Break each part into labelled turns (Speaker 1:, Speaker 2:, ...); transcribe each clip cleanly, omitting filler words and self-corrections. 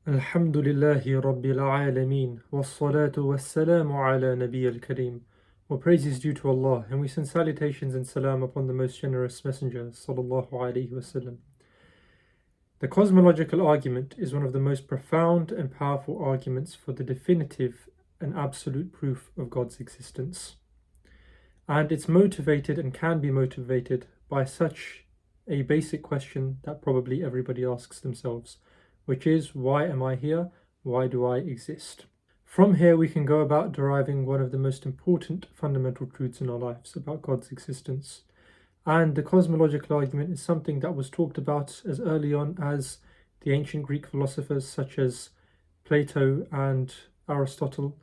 Speaker 1: الحمد لله رب العالمين والصلاة والسلام على نبي الكريم. All praise is due to Allah, and we send salutations and salam upon the most generous messenger, sallallahu alaihi wasallam. The cosmological argument is one of the most profound and powerful arguments for the definitive and absolute proof of God's existence. And it's motivated and can be motivated by such a basic question that probably everybody asks themselves, which is, why am I here? Why do I exist? From here, we can go about deriving one of the most important fundamental truths in our lives about God's existence. And the cosmological argument is something that was talked about as early on as the ancient Greek philosophers such as Plato and Aristotle.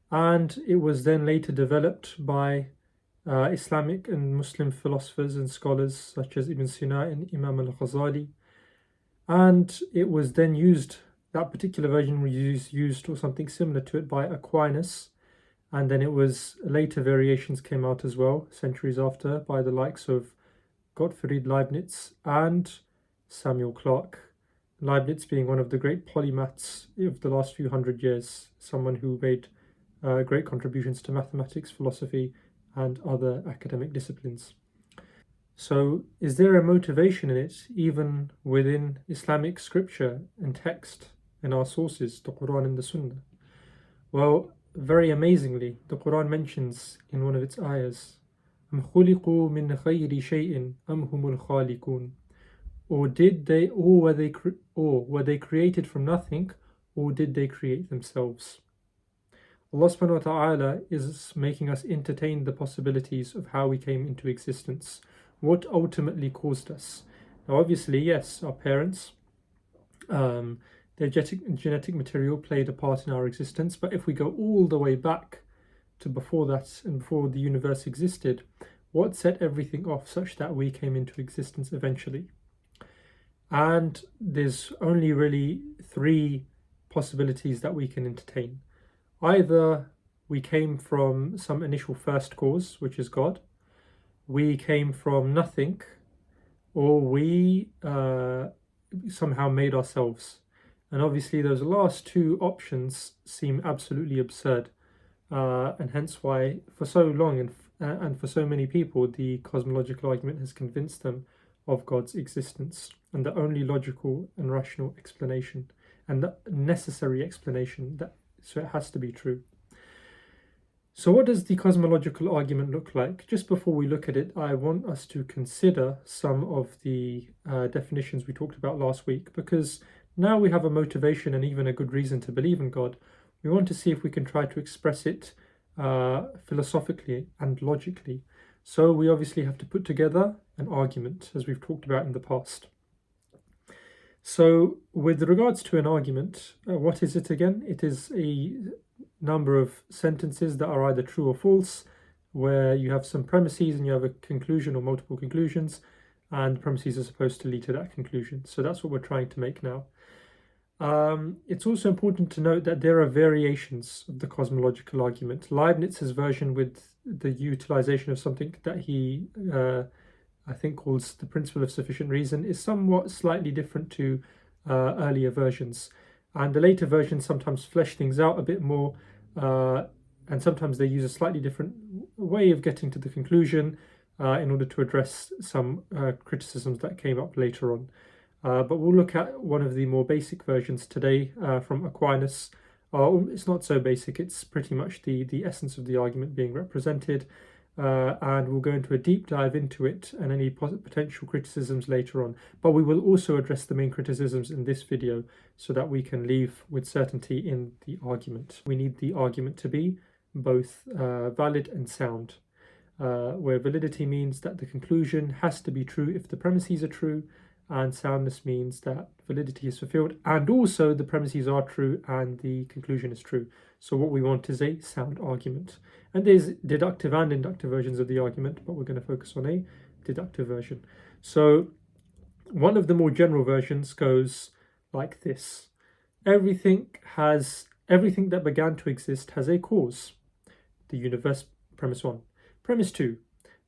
Speaker 1: And it was then later developed by Islamic and Muslim philosophers and scholars such as Ibn Sina and Imam al-Ghazali. And it was then used, that particular version was used or something similar to it by Aquinas. And then it was later variations came out as well, centuries after, by the likes of Gottfried Leibniz and Samuel Clarke. Leibniz being one of the great polymaths of the last few hundred years, someone who made great contributions to mathematics, philosophy, and other academic disciplines. So, is there a motivation in it, even within Islamic scripture and text in our sources, the Qur'an and the Sunnah? Well, very amazingly, the Qur'an mentions in one of its ayahs, أَمْ خُلِقُوا مِنْ خَيْرِ شَيْءٍ أَمْ هُمُ الْخَالِقُونَ? Or were they created from nothing, or did they create themselves? Allah subhanahu wa ta'ala is making us entertain the possibilities of how we came into existence. What ultimately caused us? Now, obviously, yes, our parents, their genetic material played a part in our existence, but if we go all the way back to before that and before the universe existed, what set everything off such that we came into existence eventually? And there's only really three possibilities that we can entertain. Either we came from some initial first cause, which is God, we came from nothing, or we somehow made ourselves. And obviously those last two options seem absolutely absurd, and hence why for so long and for so many people the cosmological argument has convinced them of God's existence, and the only logical and rational explanation and the necessary explanation, so it has to be true. So what does the cosmological argument look like? Just before we look at it, I want us to consider some of the definitions we talked about last week, because now we have a motivation and even a good reason to believe in God. We want to see if we can try to express it philosophically and logically. So we obviously have to put together an argument, as we've talked about in the past. So with regards to an argument, what is it again? It is a number of sentences that are either true or false, where you have some premises and you have a conclusion or multiple conclusions, and premises are supposed to lead to that conclusion. So that's what we're trying to make now. It's also important to note that there are variations of the cosmological argument. Leibniz's version, with the utilization of something that he I think calls the principle of sufficient reason, is somewhat slightly different to earlier versions. And the later versions sometimes flesh things out a bit more, and sometimes they use a slightly different way of getting to the conclusion in order to address some criticisms that came up later on. But we'll look at one of the more basic versions today from Aquinas. It's not so basic, it's pretty much the essence of the argument being represented. And we'll go into a deep dive into it and any potential criticisms later on. But we will also address the main criticisms in this video so that we can leave with certainty in the argument. We need the argument to be both valid and sound, where validity means that the conclusion has to be true if the premises are true, and soundness means that validity is fulfilled and also the premises are true and the conclusion is true. So what we want is a sound argument. And there's deductive and inductive versions of the argument, but we're going to focus on a deductive version. So one of the more general versions goes like this. Everything that began to exist has a cause. The universe, premise 1. Premise 2.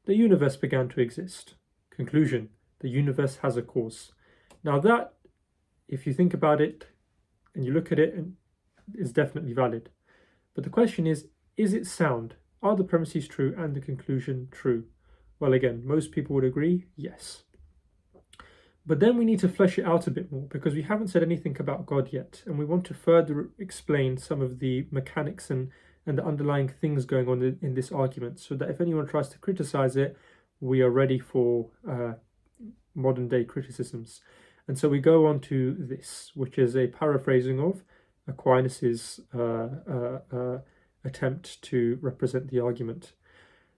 Speaker 1: The universe began to exist. Conclusion. The universe has a cause. Now that, if you think about it, and you look at it and it's definitely valid. But the question is it sound? Are the premises true and the conclusion true? Well, again, most people would agree, yes. But then we need to flesh it out a bit more because we haven't said anything about God yet, and we want to further explain some of the mechanics and the underlying things going on in this argument, so that if anyone tries to criticize it, we are ready for modern day criticisms. And so we go on to this, which is a paraphrasing of Aquinas's attempt to represent the argument.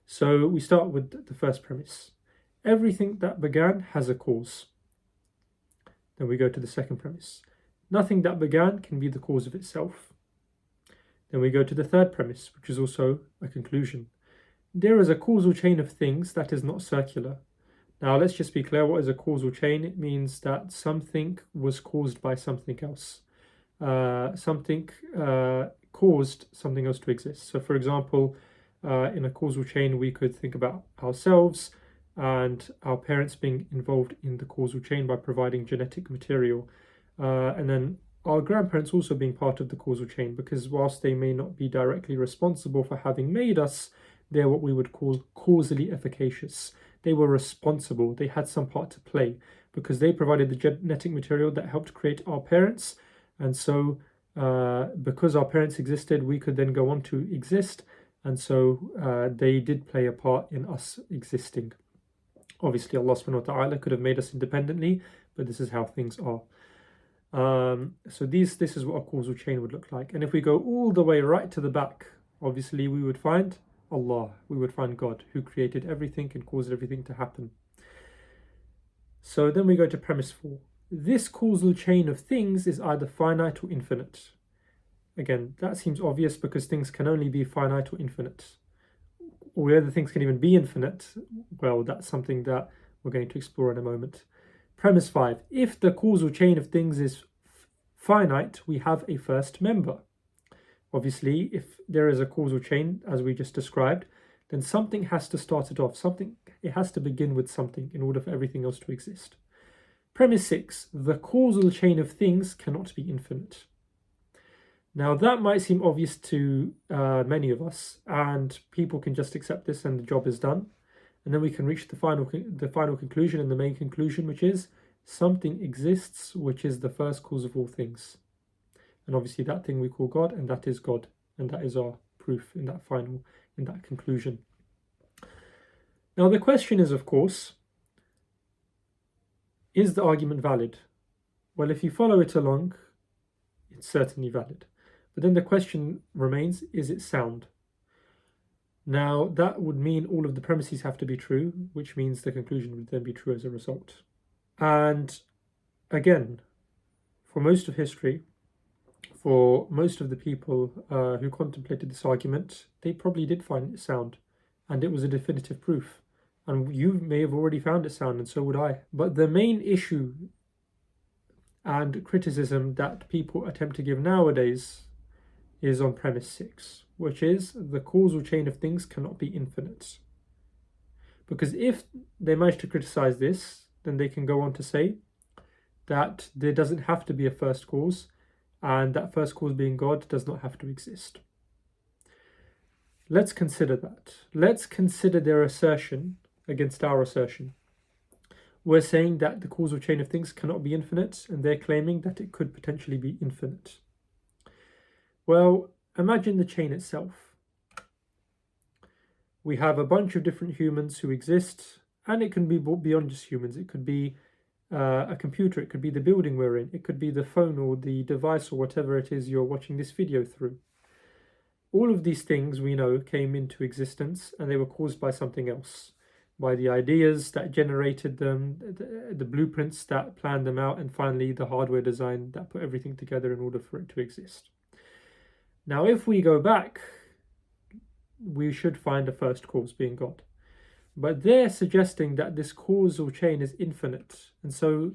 Speaker 1: So we start with the first premise. Everything that began has a cause. Then we go to the second premise. Nothing that began can be the cause of itself. Then we go to the third premise, which is also a conclusion. There is a causal chain of things that is not circular. Now let's just be clear, what is a causal chain? It means that something was caused by something else. Something caused something else to exist. So for example, in a causal chain, we could think about ourselves and our parents being involved in the causal chain by providing genetic material. And then our grandparents also being part of the causal chain, because whilst they may not be directly responsible for having made us, they're what we would call causally efficacious. They were responsible, they had some part to play, because they provided the genetic material that helped create our parents. And so because our parents existed, we could then go on to exist. And so they did play a part in us existing. Obviously, Allah subhanahu wa ta'ala could have made us independently, but this is how things are. So this is what a causal chain would look like. And if we go all the way right to the back, obviously we would find Allah, we would find God, who created everything and caused everything to happen. So then we go to premise 4. This causal chain of things is either finite or infinite. Again, that seems obvious because things can only be finite or infinite. Or whether things can even be infinite, well, that's something that we're going to explore in a moment. Premise 5. If the causal chain of things is finite, we have a first member. Obviously, if there is a causal chain, as we just described, then something has to start it off. It has to begin with something in order for everything else to exist. Premise 6. The causal chain of things cannot be infinite. Now that might seem obvious to many of us, and people can just accept this and the job is done. And then we can reach the final conclusion and the main conclusion, which is something exists, which is the first cause of all things. And obviously that thing we call God, and that is God. And that is our proof in that conclusion. Now the question is, of course, is the argument valid? Well, if you follow it along, it's certainly valid. But then the question remains, is it sound? Now, that would mean all of the premises have to be true, which means the conclusion would then be true as a result. And again, for most of history, for most of the people who contemplated this argument, they probably did find it sound, and it was a definitive proof. And you may have already found it sound, and so would I. But the main issue and criticism that people attempt to give nowadays is on premise 6, which is the causal chain of things cannot be infinite. Because if they manage to criticize this, then they can go on to say that there doesn't have to be a first cause, and that first cause being God does not have to exist. Let's consider that. Let's consider their assertion against our assertion. We're saying that the causal chain of things cannot be infinite, and they're claiming that it could potentially be infinite. Well, imagine the chain itself. We have a bunch of different humans who exist, and it can be beyond just humans. It could be a computer, it could be the building we're in, it could be the phone or the device or whatever it is you're watching this video through. All of these things we know came into existence, and they were caused by something else, by the ideas that generated them, the blueprints that planned them out, and finally the hardware design that put everything together in order for it to exist. Now, if we go back, we should find a first cause being God. But they're suggesting that this causal chain is infinite. And so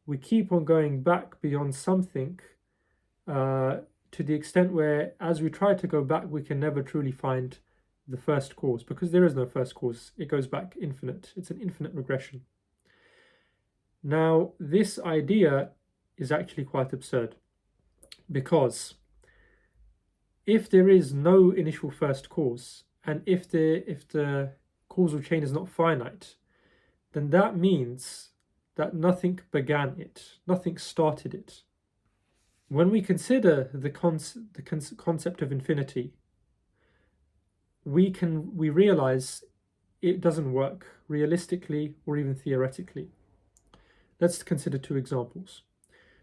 Speaker 1: we keep on going back beyond something to the extent where, as we try to go back, we can never truly find the first cause, because there is no first cause. It goes back infinite. It's an infinite regression. Now, this idea is actually quite absurd, Because if there is no initial first cause, and if the causal chain is not finite, then that means that nothing began it, nothing started it. When we consider the concept of infinity, we realize it doesn't work realistically or even theoretically. Let's consider two examples.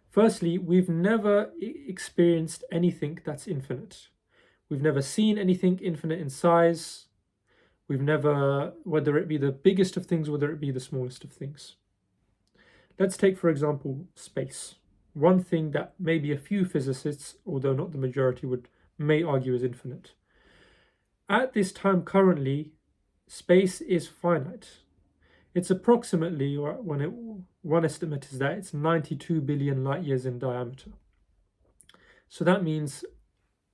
Speaker 1: Firstly, we've never experienced anything that's infinite. We've never seen anything infinite in size. We've never, whether it be the biggest of things, whether it be the smallest of things. Let's take, for example, space. One thing that maybe a few physicists, although not the majority, may argue is infinite. At this time currently, space is finite. It's approximately, one estimate is that it's 92 billion light years in diameter. So that means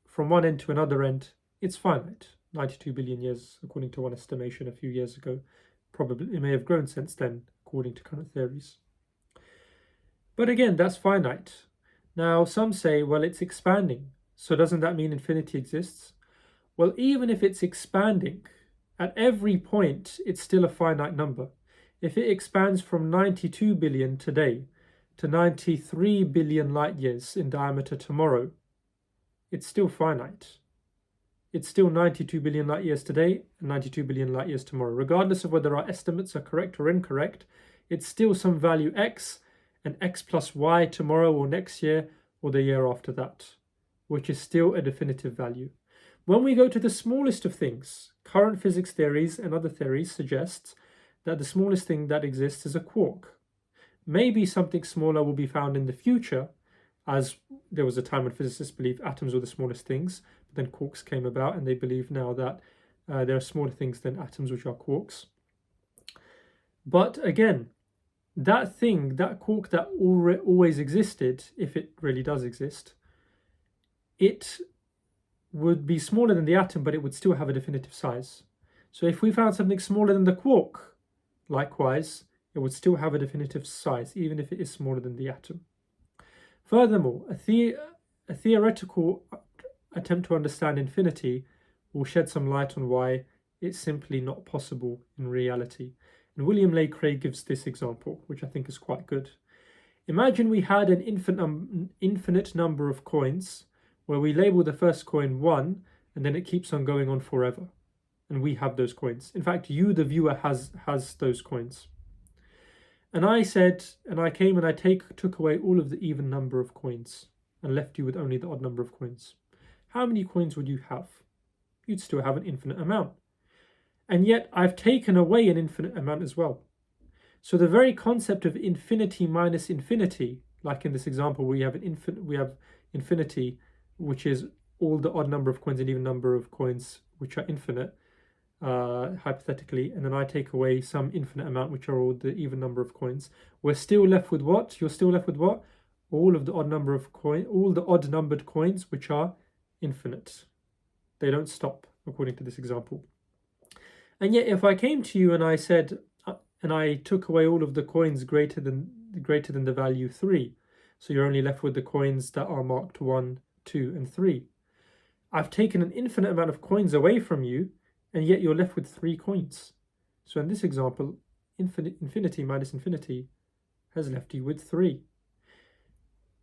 Speaker 1: from one end to another end, it's finite. 92 billion years, according to one estimation a few years ago. Probably it may have grown since then, according to current theories. But again, that's finite. Now, some say, well, it's expanding. So doesn't that mean infinity exists? Well, even if it's expanding, at every point, it's still a finite number. If it expands from 92 billion today to 93 billion light years in diameter tomorrow, it's still finite. It's still 92 billion light years today and 92 billion light years tomorrow. Regardless of whether our estimates are correct or incorrect, it's still some value x and x plus y tomorrow or next year or the year after that, which is still a definitive value. When we go to the smallest of things, current physics theories and other theories suggest that the smallest thing that exists is a quark. Maybe something smaller will be found in the future, as there was a time when physicists believed atoms were the smallest things, but then quarks came about and they believe now that there are smaller things than atoms, which are quarks. But again, that thing, that quark that always existed, if it really does exist, it would be smaller than the atom, but it would still have a definitive size. So if we found something smaller than the quark, likewise, it would still have a definitive size, even if it is smaller than the atom. Furthermore, a theoretical attempt to understand infinity will shed some light on why it's simply not possible in reality. And William Lane Craig gives this example, which I think is quite good. Imagine we had an infinite number of coins where we label the first coin 1 and then it keeps on going on forever. And we have those coins. In fact, you, the viewer, has those coins. And I said, and I came and I took away all of the even number of coins and left you with only the odd number of coins. How many coins would you have? You'd still have an infinite amount. And yet I've taken away an infinite amount as well. So the very concept of infinity minus infinity, like in this example, we have infinity, which is all the odd number of coins and even number of coins which are infinite, hypothetically, and then I take away some infinite amount, which are all the even number of coins. We're still left with what? You're still left with what? All of the odd number of all the odd numbered coins, which are infinite. They don't stop, according to this example. And yet, if I came to you and I said, and I took away all of the coins greater than the value 3, so you're only left with the coins that are marked 1, 2, and 3. I've taken an infinite amount of coins away from you, and yet you're left with 3 coins. So in this example, infinity minus infinity has left you with 3.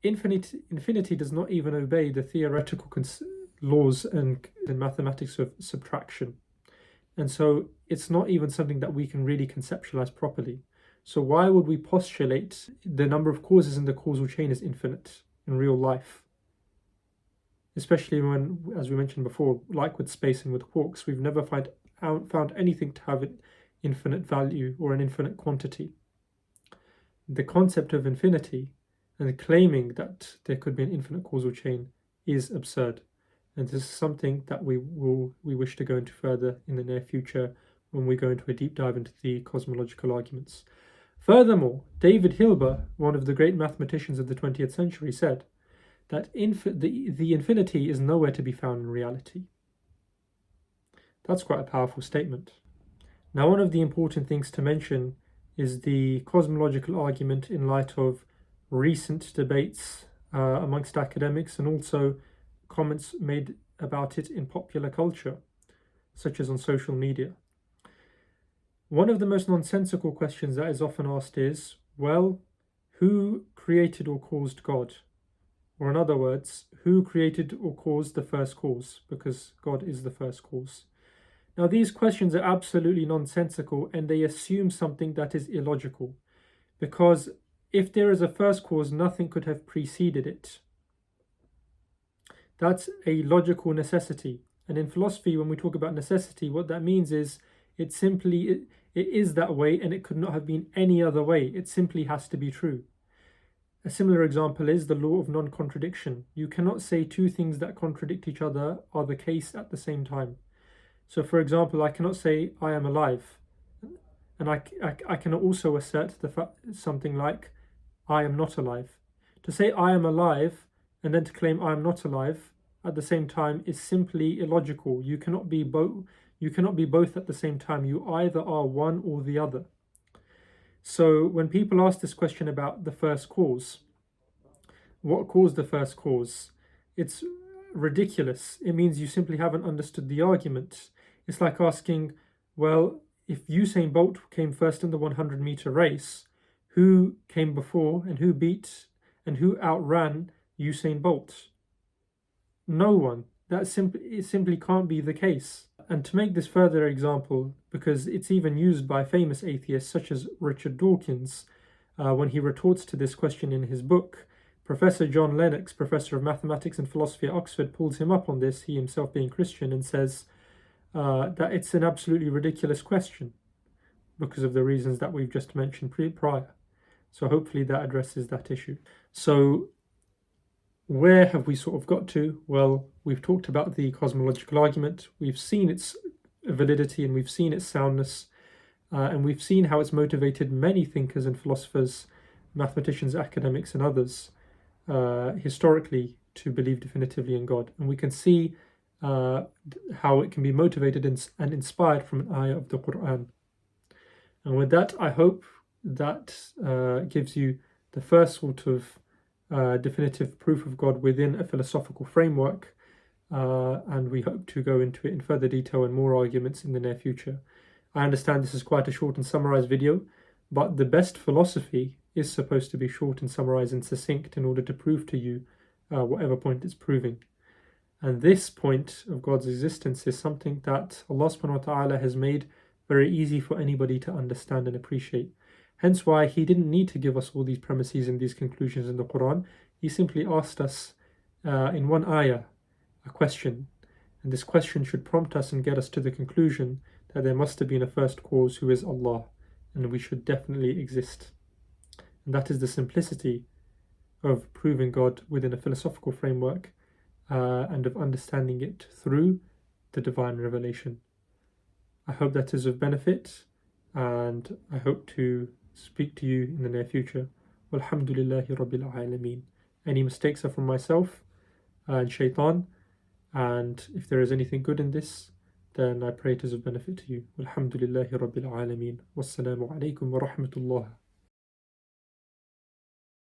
Speaker 1: Infinity does not even obey the theoretical laws and the mathematics of subtraction. And so it's not even something that we can really conceptualize properly. So why would we postulate the number of causes in the causal chain is infinite in real life? Especially when, as we mentioned before, like with space and with quarks, we've never found anything to have an infinite value or an infinite quantity. The concept of infinity and claiming that there could be an infinite causal chain is absurd. And this is something that we wish to go into further in the near future when we go into a deep dive into the cosmological arguments. Furthermore, David Hilbert, one of the great mathematicians of the 20th century, said that the infinity is nowhere to be found in reality. That's quite a powerful statement. Now, one of the important things to mention is the cosmological argument in light of recent debates amongst academics, and also comments made about it in popular culture, such as on social media. One of the most nonsensical questions that is often asked is, well, who created or caused God? Or in other words, who created or caused the first cause? Because God is the first cause. Now, these questions are absolutely nonsensical and they assume something that is illogical. Because if there is a first cause, nothing could have preceded it. That's a logical necessity. And in philosophy, when we talk about necessity, what that means is it is that way and it could not have been any other way. It simply has to be true. A similar example is the law of non-contradiction. You cannot say two things that contradict each other are the case at the same time. So for example, I cannot say I am alive, and I cannot also assert something like I am not alive. To say I am alive and then to claim I am not alive at the same time is simply illogical. You cannot be both at the same time. You either are one or the other. So when people ask this question about the first cause, what caused the first cause? It's ridiculous. It means you simply haven't understood the argument. It's like asking, well, if Usain Bolt came first in the 100-meter race, who came before and who beat and who outran Usain Bolt? No one. It simply can't be the case. And to make this further example, because it's even used by famous atheists such as Richard Dawkins, when he retorts to this question in his book, Professor John Lennox, professor of mathematics and philosophy at Oxford, pulls him up on this, he himself being Christian, and says that it's an absolutely ridiculous question because of the reasons that we've just mentioned prior. So hopefully that addresses that issue. So where have we sort of got to? Well, we've talked about the cosmological argument, we've seen its validity and we've seen its soundness, and we've seen how it's motivated many thinkers and philosophers, mathematicians, academics and others historically to believe definitively in God. And we can see how it can be motivated and inspired from an ayah of the Qur'an. And with that, I hope that gives you the first sort of definitive proof of God within a philosophical framework, and we hope to go into it in further detail and more arguments in the near future. I understand this is quite a short and summarized video, but the best philosophy is supposed to be short and summarized and succinct in order to prove to you whatever point it's proving. And this point of God's existence is something that Allah subhanahu wa ta'ala has made very easy for anybody to understand and appreciate. Hence why He didn't need to give us all these premises and these conclusions in the Qur'an. He simply asked us in one ayah a question, and this question should prompt us and get us to the conclusion that there must have been a first cause who is Allah, and we should definitely exist. And that is the simplicity of proving God within a philosophical framework and of understanding it through the divine revelation. I hope that is of benefit, and I hope to speak to you in the near future. Walhamdulillahi Rabbil Alameen. Any mistakes are from myself and shaitan, and if there is anything good in this, then I pray it is of benefit to you. Walhamdulillahi Rabbil Alameen. Wassalamu alaikum wa rahmatullah.